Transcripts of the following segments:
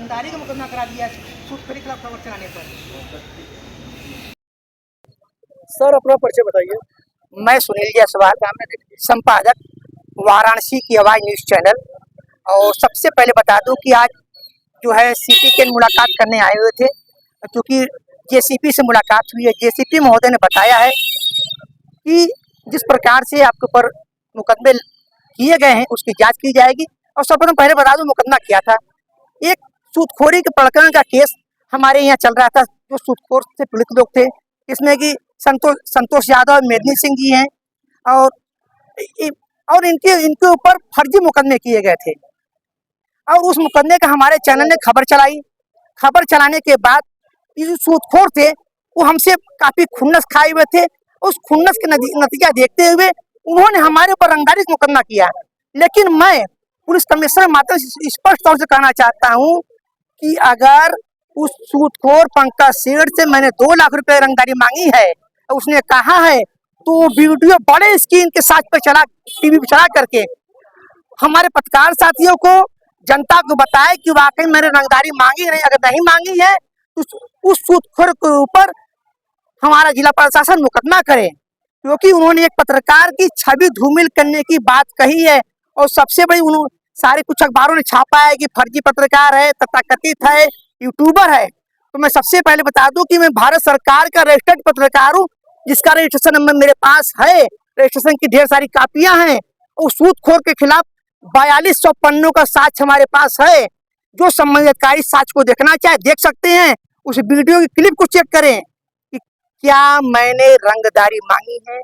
रंगदारी का मुकदमा करा दिया सूटखोरी के खिलाफ खबर चलाने पर। सर अपना परिचय बताइए। मैं सुनील जायसवाल, संपादक वाराणसी की आवाज़ न्यूज़ चैनल। और सबसे पहले बता दूं कि आज जो है सीपी के मुलाकात करने आए हुए थे, क्योंकि जेसीपी से मुलाकात हुई है। जेसीपी महोदय ने बताया है कि जिस प्रकार से आपके ऊपर मुकदमे किए गए हैं उसकी जांच की जाएगी। और सबसे पहले बता दूं मुकदमा क्या था। एक सूदखोरी के प्रकरण का केस हमारे यहाँ चल रहा था, जो सूदखोर से पीड़ित लोग थे, इसमें कि संतोष यादव, मेदिनी सिंह जी हैं, और इनके ऊपर फर्जी मुकदमे किए गए थे। और उस मुकदमे का हमारे चैनल ने खबर चलाई। खबर चलाने के बाद ये जो सूदखोर थे वो हमसे काफी खुन्नस खाए हुए थे। उस खुन्नस के नतीजा देखते हुए उन्होंने हमारे ऊपर रंगदारी से मुकदमा किया। लेकिन मैं पुलिस कमिश्नर मात्र स्पष्ट तौर से कहना चाहता हूं कि अगर उस सूदखोर पंकज सेठ से मैंने 2 लाख रुपए रंगदारी मांगी है, उसने कहा है, तो वीडियो बड़े स्क्रीन के साथ पे चला, टीवी पे चला करके हमारे पत्रकार साथियों को, जनता को बताए कि वाकई मैंने रंगदारी मांगी नहीं। अगर नहीं मांगी है तो उस सूदखोर के ऊपर हमारा जिला प्रशासन मुकदमा करे, क्योंकि उन्होंने एक पत्रकार की छवि धूमिल करने की बात कही है। और सबसे बड़ी सारे कुछ अखबारों ने छापा है कि फर्जी पत्रकार है, तथाकथित है, यूट्यूबर है। तो मैं सबसे पहले बता दूं कि मैं भारत सरकार का रजिस्टर्ड पत्रकार हूं, जिसका रजिस्ट्रेशन नंबर मेरे पास है। रजिस्ट्रेशन की ढेर सारी कापियां हैं। उस सूदखोर के खिलाफ 4200 पन्नों का साक्ष्य हमारे पास है। जो संबंधित साक्ष्य को देखना चाहे देख सकते हैं। उस वीडियो की क्लिप को चेक करें कि क्या मैंने रंगदारी मांगी है।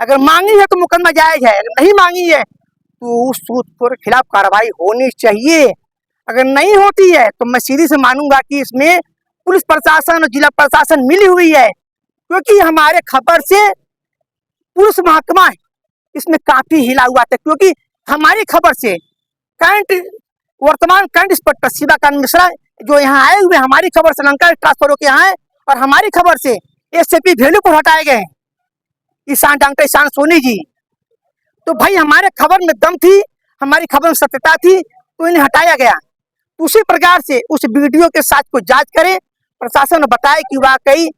अगर मांगी है तो मुकदमा जायज है, अगर नहीं मांगी है तो उस सूदखोर के खिलाफ कार्रवाई होनी चाहिए। अगर नहीं होती है तो मैं सीधी से मानूंगा कि इसमें पुलिस प्रशासन और जिला प्रशासन मिली हुई है, क्योंकि हमारे खबर से पुलिस महकमा इसमें काफी हिला हुआ था। क्योंकि हमारी खबर से वर्तमान करंट इंस्पेक्टर शिवाकांत मिश्रा जो यहाँ आए हुए, हमारी खबर से लंका ट्रांसफर होकर यहाँ आए, और हमारी खबर से एसपी भेलू को हटाए गए डॉक्टर ईशान सोनी जी। तो भाई हमारे खबर में दम थी, हमारी खबर में सत्यता थी, तो इन्हें हटाया गया। उसी प्रकार से उस वीडियो के साथ को जांच करें। प्रशासन ने बताया कि वाकई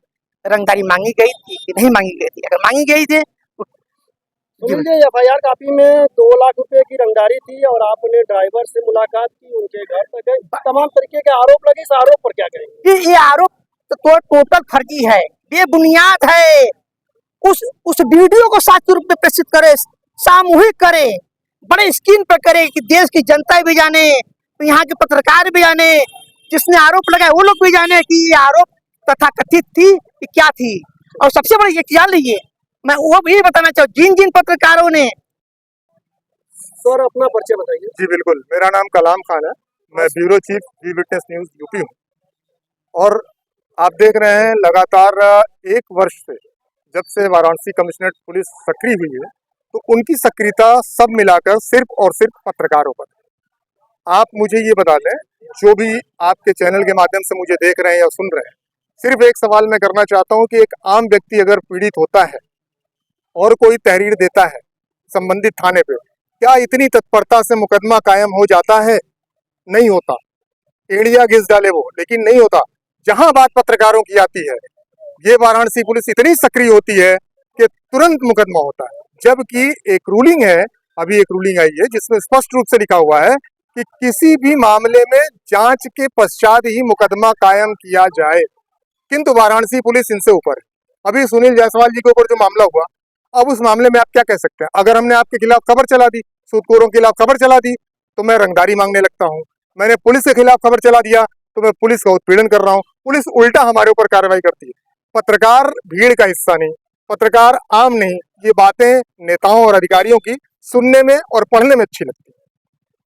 रंगदारी मांगी गई थी कि नहीं मांगी गई थी। अगर मांगी गई थी तो एफआईआर कॉपी में 2 लाख रुपए की रंगदारी थी और आपने ड्राइवर से मुलाकात की, उनके घर तक गए, तमाम तरीके के आरोप लगे। इस आरोप पर क्या कहेंगे? ये आरोप तो टोटल फर्जी है, बेबुनियाद है। उस वीडियो को साक्ष्य रूप में प्रस्तुत करे, सामूहिक करे, बड़े स्क्रीन पर करे कि देश की जनता भी जाने, यहाँ के पत्रकार भी जाने, जिसने आरोप लगाया वो लोग भी जाने कि ये आरोप तथाकथित थी कि क्या थी। और सबसे बड़ी एक जान लीजिए, मैं वो भी बताना चाहूँ, जिन पत्रकारों ने। सर अपना परिचय बताइए। जी बिल्कुल, मेरा नाम कलाम खान है, मैं ब्यूरो चीफ जी विटनेस न्यूज यूपी हूँ। और आप देख रहे हैं लगातार 1 वर्ष से जब से वाराणसी कमिश्नरेट पुलिस सक्रिय हुई है, तो उनकी सक्रियता सब मिलाकर सिर्फ और सिर्फ पत्रकारों पर। आप मुझे ये बता दें, जो भी आपके चैनल के माध्यम से मुझे देख रहे हैं या सुन रहे हैं, सिर्फ एक सवाल मैं करना चाहता हूँ कि एक आम व्यक्ति अगर पीड़ित होता है और कोई तहरीर देता है संबंधित थाने पे, क्या इतनी तत्परता से मुकदमा कायम हो जाता है? नहीं होता। एड़िया घिस डाले वो, लेकिन नहीं होता। जहां बात पत्रकारों की आती है, ये वाराणसी पुलिस इतनी सक्रिय होती है कि तुरंत मुकदमा होता है। जबकि एक रूलिंग है, अभी एक रूलिंग आई है जिसमें स्पष्ट रूप से लिखा हुआ है कि किसी भी मामले में जांच के पश्चात ही मुकदमा कायम किया जाए। किंतु वाराणसी पुलिस इनसे ऊपर है। अभी सुनील जायसवाल जी के ऊपर जो मामला हुआ, अब उस मामले में आप क्या कह सकते हैं? अगर हमने आपके खिलाफ खबर चला दी, सूदखोरों के खिलाफ खबर चला दी, तो मैं रंगदारी मांगने लगता हूँ। मैंने पुलिस के खिलाफ खबर चला दिया तो मैं पुलिस का उत्पीड़न कर रहा हूँ। पुलिस उल्टा हमारे ऊपर कार्रवाई करती है। पत्रकार भीड़ का हिस्सा नहीं, पत्रकार आम नहीं। ये बातें नेताओं और अधिकारियों की सुनने में और पढ़ने में अच्छी लगती है।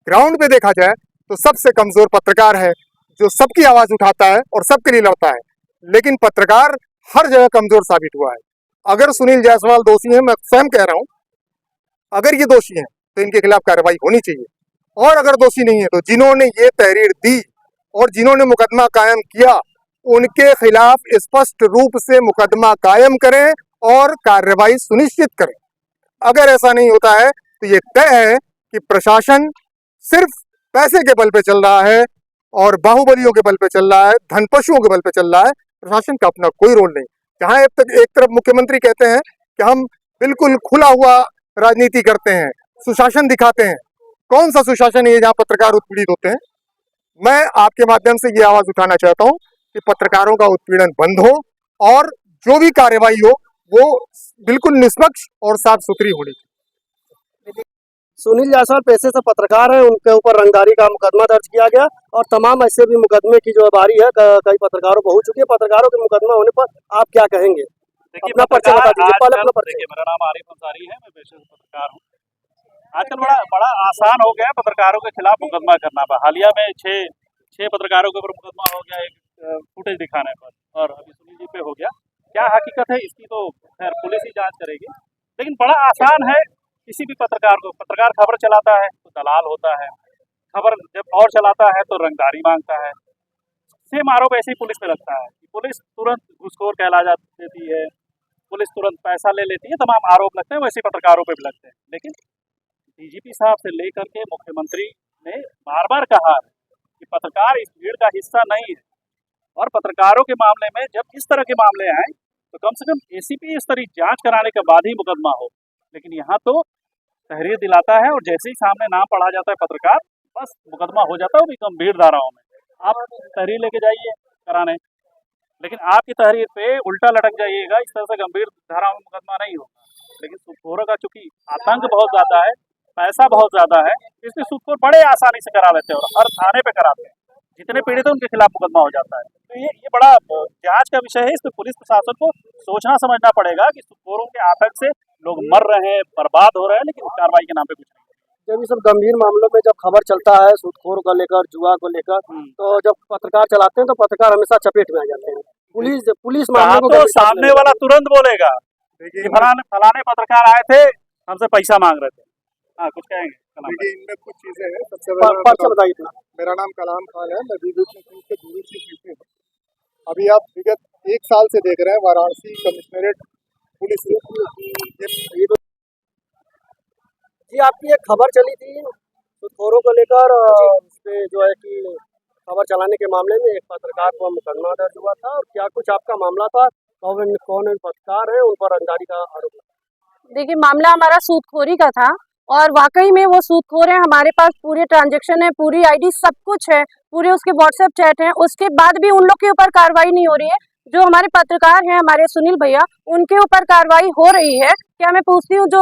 ग्राउंड पे देखा जाए तो सबसे कमजोर पत्रकार है, जो सबकी आवाज उठाता है और सबके लिए लड़ता है। लेकिन पत्रकार हर जगह कमजोर साबित हुआ है। अगर सुनील जायसवाल दोषी हैं, मैं स्वयं कह रहा हूं, अगर ये दोषी हैं तो इनके खिलाफ कार्रवाई होनी चाहिए। और अगर दोषी नहीं है तो जिन्होंने ये तहरीर दी और जिन्होंने मुकदमा कायम किया, उनके खिलाफ स्पष्ट रूप से मुकदमा कायम करें और कार्रवाई सुनिश्चित करें। अगर ऐसा नहीं होता है तो ये तय है कि प्रशासन सिर्फ पैसे के बल पे चल रहा है, और बाहुबलियों के बल पे चल रहा है, धनपशुओं के बल पे चल रहा है। प्रशासन का अपना कोई रोल नहीं। जहां एक तरफ मुख्यमंत्री कहते हैं कि हम बिल्कुल खुला हुआ राजनीति करते हैं, सुशासन दिखाते हैं। कौन सा सुशासन है ये जहां पत्रकार उत्पीड़ित होते हैं? मैं आपके माध्यम से ये आवाज उठाना चाहता हूं कि पत्रकारों का उत्पीड़न बंद हो और जो भी कार्यवाही हो वो बिल्कुल निष्पक्ष और साफ सुथरी होनी चाहिए। सुनील जायसवाल पेशे से पत्रकार हैं, उनके ऊपर रंगदारी का मुकदमा दर्ज किया गया और तमाम ऐसे भी मुकदमे की जो बारी है कई पत्रकारों को हो चुकी है। पत्रकारों के मुकदमा होने पर आप क्या कहेंगे? देखिए, अपना परिचय बता दीजिए, पहले अपना परिचय। देखिए, मेरा नाम आरिफ अंसारी है, मैं पेशे से पत्रकार हूँ। आजकल बड़ा आसान हो गया है पत्रकारों के खिलाफ मुकदमा करना। हालिया में छह पत्रकारों के ऊपर मुकदमा हो गया एक फुटेज दिखाने पर, और अभी सुनील जी पे हो गया। क्या हकीकत है इसकी तो खैर पुलिस ही जांच करेगी, लेकिन बड़ा आसान है किसी भी पत्रकार खबर चलाता है तो दलाल होता है, खबर जब और चलाता है तो रंगदारी मांगता है। सेम आरोप ऐसे ही पुलिस पे लगता है कि पुलिस तुरंत घूसखोर कहला देती है, पुलिस तुरंत पैसा ले लेती है, तमाम आरोप लगते हैं, वैसे पत्रकारों पे भी लगते हैं। लेकिन डीजीपी साहब से लेकर के मुख्यमंत्री ने बार बार कहा है कि पत्रकार इस भीड़ का हिस्सा नहीं है, और पत्रकारों के मामले में जब इस तरह के मामले आए तो कम से कम एसीपी स्तरीय जांच कराने के बाद ही मुकदमा हो। लेकिन यहाँ तो तहरीर दिलाता है और जैसे ही सामने नाम पढ़ा जाता है पत्रकार, बस मुकदमा हो जाता है, वो भी गंभीर धाराओं में। आप तहरीर लेके जाइए कराने, लेकिन आपकी तहरीर पे उल्टा लटक जाइएगा, इस तरह से गंभीर धाराओं में मुकदमा नहीं होगा। लेकिन सूदखोरों का चूंकि आतंक बहुत ज्यादा है, पैसा बहुत ज्यादा है, इसलिए सूदखोर बड़े आसानी से करा लेते हैं और हर थाने पे कराते हैं। जितने पीड़ित हैं उनके खिलाफ मुकदमा हो जाता है। तो ये बड़ा जांच का विषय है। इस पर पुलिस प्रशासन को सोचना समझना पड़ेगा कि सूदखोरों के आतंक से लोग मर रहे हैं, बर्बाद हो रहे हैं, लेकिन कार्रवाई के नाम पे कुछ नहीं। जब ये सब गंभीर मामलों में जब खबर चलता है सूदखोर को लेकर, जुआ को लेकर, तो जब पत्रकार चलाते हैं तो पत्रकार हमेशा चपेट में आ जाते हैं। पुलिस मामले को तो सामने वाला तुरंत बोलेगा कि फलाने पत्रकार आए थे, हमसे पैसा मांग रहे थे। हाँ, कुछ कहेंगे? देखिए, इनमें कुछ चीजें हैं। सबसे पहले बताइए। मेरा नाम कलाम खान है, मैं ब्यूरो चीफ यूपी हूँ। अभी आप विगत 1 साल से देख रहे हैं वाराणसी कमिश्नरेट पुलिस जी, आपकी एक खबर चली थी सूदखोरों को लेकर, उसपे जो है कि खबर चलाने के मामले में एक पत्रकार को मुकदमा दर्ज हुआ था, और क्या कुछ आपका मामला था? कौन पत्रकार है, उन पर रंगदारी का आरोप? देखिए, मामला हमारा सूदखोरी का था और वाकई में वो सूदखोर है। हमारे पास पूरे ट्रांजैक्शन है, पूरी आईडी सब कुछ है, पूरे उसके व्हाट्सएप चैट हैं। उसके बाद भी उन लोग के ऊपर कार्रवाई नहीं हो रही है। जो हमारे पत्रकार हैं, हमारे सुनील भैया, उनके ऊपर कार्रवाई हो रही है। क्या मैं पूछती हूँ, जो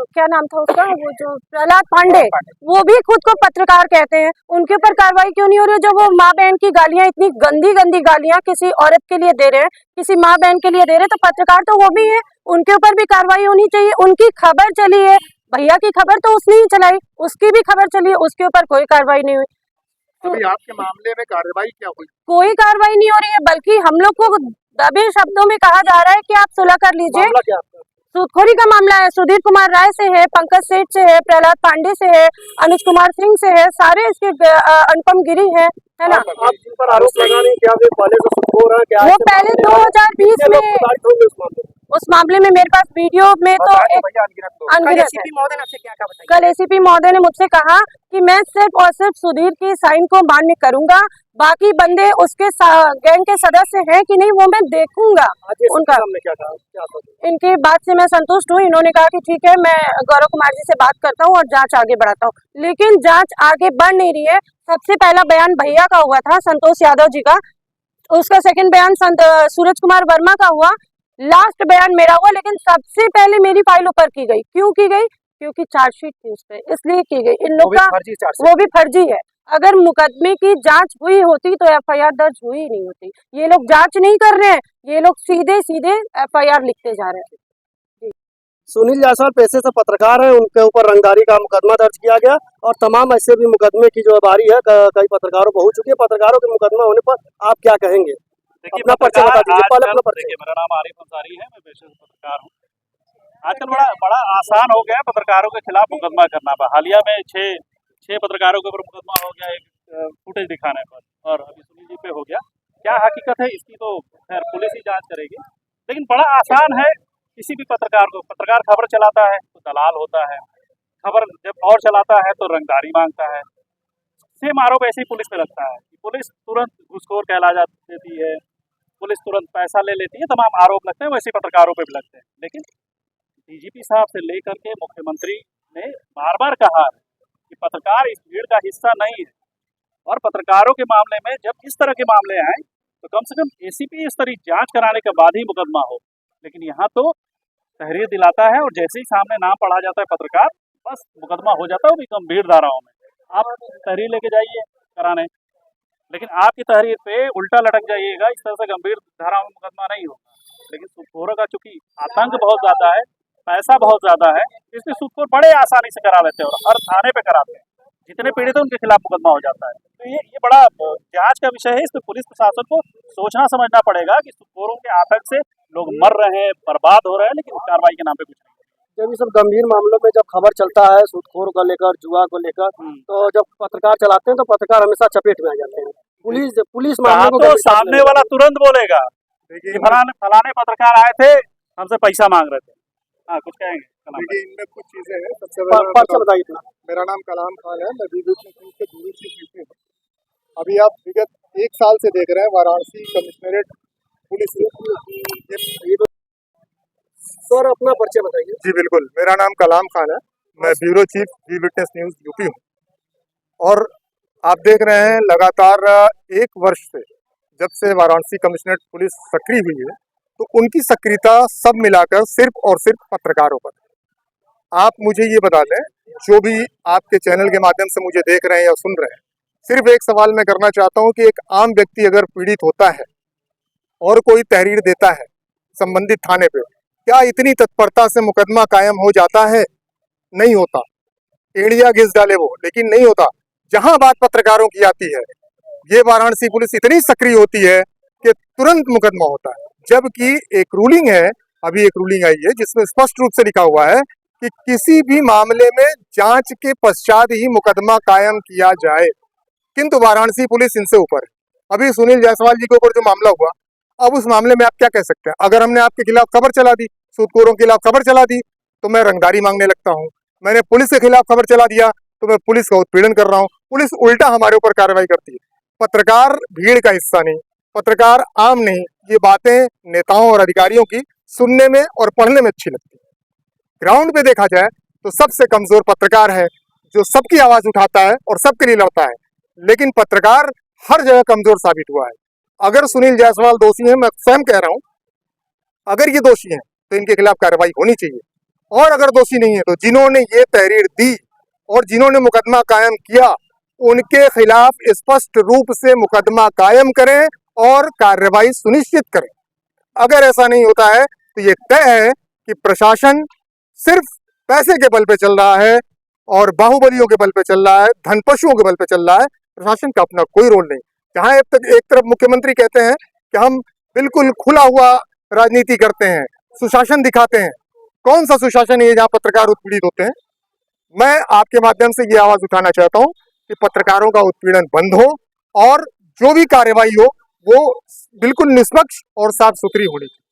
क्या नाम था उसका, वो जो प्रहलाद पांडे, वो भी खुद को पत्रकार कहते हैं, उनके ऊपर कार्रवाई क्यों नहीं हो रही है? जो वो माँ बहन की गालियां, इतनी गंदी गंदी गालियां किसी औरत के लिए दे रहे हैं, किसी माँ बहन के लिए दे रहे हैं, तो पत्रकार तो वो भी है, उनके ऊपर भी कार्रवाई होनी चाहिए। उनकी खबर चली है, भैया की खबर तो उसने ही चलाई, उसकी भी खबर चली है, उसके ऊपर कोई कार्रवाई नहीं हुई। अभी आपके मामले में कार्रवाई क्या हुई? कोई कार्रवाई नहीं हो रही है, बल्कि हम लोग को दबे शब्दों में कहा जा रहा है कि आप सुलह कर लीजिए। मामला क्या आपका? सूदखोरी का मामला है, सुधीर कुमार राय से है, पंकज सेठ से है, प्रहलाद पांडे से है, अनुज कुमार सिंह से है, सारे इसके अनुपम गिरी है ना। आप जिन पर आरोप लगा रहे हैं, क्या वे पहले से सूदखोर हैं? क्या वो पहले 2020 में उस मामले में मेरे पास वीडियो में तो एक अनगिनत है। महोदय ने आपसे क्या कहा बताइए? कल एसीपी महोदय ने मुझसे कहा कि मैं सिर्फ और सिर्फ सुधीर की साइन को मान्य करूंगा, बाकी बंदे उसके गैंग के सदस्य हैं कि नहीं वो मैं देखूंगा। उनका क्या कहा? इनकी बात से मैं संतुष्ट हूँ। इन्होंने कहा कि ठीक है, मैं गौरव कुमार जी से बात करता हूँ और जांच आगे बढ़ाता हूँ, लेकिन जांच आगे बढ़ नहीं रही है। सबसे पहला बयान भैया का हुआ था, संतोष यादव जी का, उसका सेकंड बयान सूरज कुमार वर्मा का हुआ, लास्ट बयान मेरा हुआ। लेकिन सबसे पहले मेरी फाइल ऊपर की गई। क्यों की गई? क्योंकि चार्जशीट थी उस पर, इसलिए की गई। इन लोग का वो भी फर्जी है। अगर मुकदमे की जांच हुई होती तो एफआईआर दर्ज हुई नहीं होती। ये लोग जांच नहीं कर रहे हैं, ये लोग सीधे सीधे एफआईआर लिखते जा रहे हैं। सुनील जायसवाल पेशे से पत्रकार हैं, उनके ऊपर रंगदारी का मुकदमा दर्ज किया गया और तमाम ऐसे भी मुकदमे की जो बारी है कई पत्रकारों को हो चुकी है। पत्रकारों के मुकदमा होने पर आप क्या कहेंगे? देखिए, अपना परिचय बता दीजिए, पहले अपना परिचय। मेरा नाम आरिफ अंसारी है, मैं पेशे से पत्रकार हूँ। आजकल बड़ा आसान हो गया पत्रकारों के खिलाफ मुकदमा करना। हालिया में छह पत्रकारों के ऊपर मुकदमा हो गया एक फुटेज दिखाने पर, और अभी सुनील जी पे हो गया। क्या हकीकत है इसकी तो खैर पुलिस ही जांच करेगी, लेकिन बड़ा आसान है किसी भी पत्रकार खबर चलाता है तो दलाल होता है, खबर जब और चलाता है तो रंगदारी मांगता है। सेम आरोप ऐसे ही पुलिस पे लगता है कि पुलिस तुरंत घूसखोर कहला देती है, पुलिस तुरंत पैसा ले लेती है, तमाम आरोप लगते हैं, वैसे ही पत्रकारों पे भी लगते हैं। लेकिन डीजीपी साहब से लेकर के मुख्यमंत्री ने बार बार कहा है कि पत्रकार इस भीड़ का हिस्सा नहीं है, और पत्रकारों के मामले में जब इस तरह के मामले आए तो कम से कम एसीपी स्तरीय जांच कराने के बाद ही मुकदमा हो। लेकिन यहाँ तो तहरीर दिलाता है और जैसे ही सामने नाम पढ़ा जाता है पत्रकार, बस मुकदमा हो जाता है, वो भी गंभीर धाराओं में। आप तहरीर लेके जाइए कराने, लेकिन आपकी तहरीर पे उल्टा लटक जाइएगा, इस तरह से गंभीर धाराओं में मुकदमा नहीं होगा। लेकिन सूदखोरों का चूंकि आतंक बहुत ज्यादा है, पैसा बहुत ज्यादा है, इसलिए सूदखोर बड़े आसानी से करा लेते हैं और हर थाने पे कराते हैं। जितने पीड़ित हैं उनके खिलाफ मुकदमा हो जाता है। तो ये बड़ा जांच का विषय है। इस पर पुलिस प्रशासन को सोचना समझना पड़ेगा कि सूदखोरों के आतंक से लोग मर रहे हैं, बर्बाद हो रहे हैं, लेकिन कार्रवाई के नाम पे कुछ नहीं। जब ये सब गंभीर मामलों में जब खबर चलता है सूदखोर को लेकर, जुआ को लेकर, तो जब पत्रकार चलाते हैं तो पत्रकार हमेशा चपेट में आ जाते हैं। पुलिस मामले को तो सामने वाला तुरंत बोलेगा कि फलाने पत्रकार आए थे, हमसे पैसा मांग रहे थे। हाँ, कुछ कहेंगे? देखिए, इनमें कुछ चीजें हैं। सबसे पहले बताइए इतना। मेरा नाम कलाम खान है, मैं ब्यूरो चीफ यूपी हूँ। अभी आप विगत 1 साल से देख रहे हैं वाराणसी कमिश्नरेट पुलिस। सर अपना परिचय बताइए। जी बिल्कुल, मेरा नाम कलाम खान है, मैं ब्यूरो चीफ जी विटनेस न्यूज यूपी हूँ। और आप देख रहे हैं लगातार 1 वर्ष से जब से वाराणसी कमिश्नरेट पुलिस सक्रिय हुई है, तो उनकी सक्रियता सब मिलाकर सिर्फ और सिर्फ पत्रकारों पर। आप मुझे ये बता दें, जो भी आपके चैनल के माध्यम से मुझे देख रहे हैं या सुन रहे हैं, सिर्फ एक सवाल मैं करना चाहता हूं कि एक आम व्यक्ति अगर पीड़ित होता है और कोई तहरीर देता है संबंधित थाने पे, क्या इतनी तत्परता से मुकदमा कायम हो जाता है? नहीं होता। एड़िया घिस डाले वो, लेकिन नहीं होता। जहां बात पत्रकारों की आती है, ये वाराणसी पुलिस इतनी सक्रिय होती है कि तुरंत मुकदमा होता है। जबकि एक रूलिंग है, अभी एक रूलिंग आई है जिसमें स्पष्ट रूप से लिखा हुआ है कि किसी भी मामले में जांच के पश्चात ही मुकदमा कायम किया जाए, किंतु वाराणसी पुलिस इनसे ऊपर है। अभी सुनील जायसवाल जी के ऊपर जो मामला हुआ, अब उस मामले में आप क्या कह सकते हैं? अगर हमने आपके खिलाफ खबर चला दी, सूदखोरों के खिलाफ खबर चला दी, तो मैं रंगदारी मांगने लगता हूँ। मैंने पुलिस के खिलाफ खबर चला दिया तो मैं पुलिस का उत्पीड़न कर रहा हूँ। पुलिस उल्टा हमारे ऊपर कार्रवाई करती है। पत्रकार भीड़ का हिस्सा नहीं, पत्रकार आम नहीं। ये बातें नेताओं और अधिकारियों की सुनने में और पढ़ने में अच्छी लगती है। ग्राउंड पे देखा जाए तो सबसे कमजोर पत्रकार है, जो सबकी आवाज उठाता है और सबके लिए लड़ता है। लेकिन पत्रकार हर जगह कमजोर साबित हुआ है। अगर सुनील जायसवाल दोषी हैं, मैं स्वयं कह रहा हूं, अगर ये दोषी हैं तो इनके खिलाफ कार्रवाई होनी चाहिए। और अगर दोषी नहीं है तो जिन्होंने ये तहरीर दी और जिन्होंने मुकदमा कायम किया, उनके खिलाफ स्पष्ट रूप से मुकदमा कायम करें और कार्रवाई सुनिश्चित करें। अगर ऐसा नहीं होता है तो ये तय है कि प्रशासन सिर्फ पैसे के बल पे चल रहा है और बाहुबलियों के बल पे चल रहा है, धनपशुओं के बल पे चल रहा है। प्रशासन का अपना कोई रोल नहीं। जहां एक तरफ मुख्यमंत्री कहते हैं कि हम बिल्कुल खुला हुआ राजनीति करते हैं, सुशासन दिखाते हैं, कौन सा सुशासन है जहां पत्रकार उत्पीड़ित होते हैं? मैं आपके माध्यम से ये आवाज उठाना चाहता हूं कि पत्रकारों का उत्पीड़न बंद हो और जो भी कार्रवाई हो वो बिल्कुल निष्पक्ष और साफ सुथरी होनी चाहिए।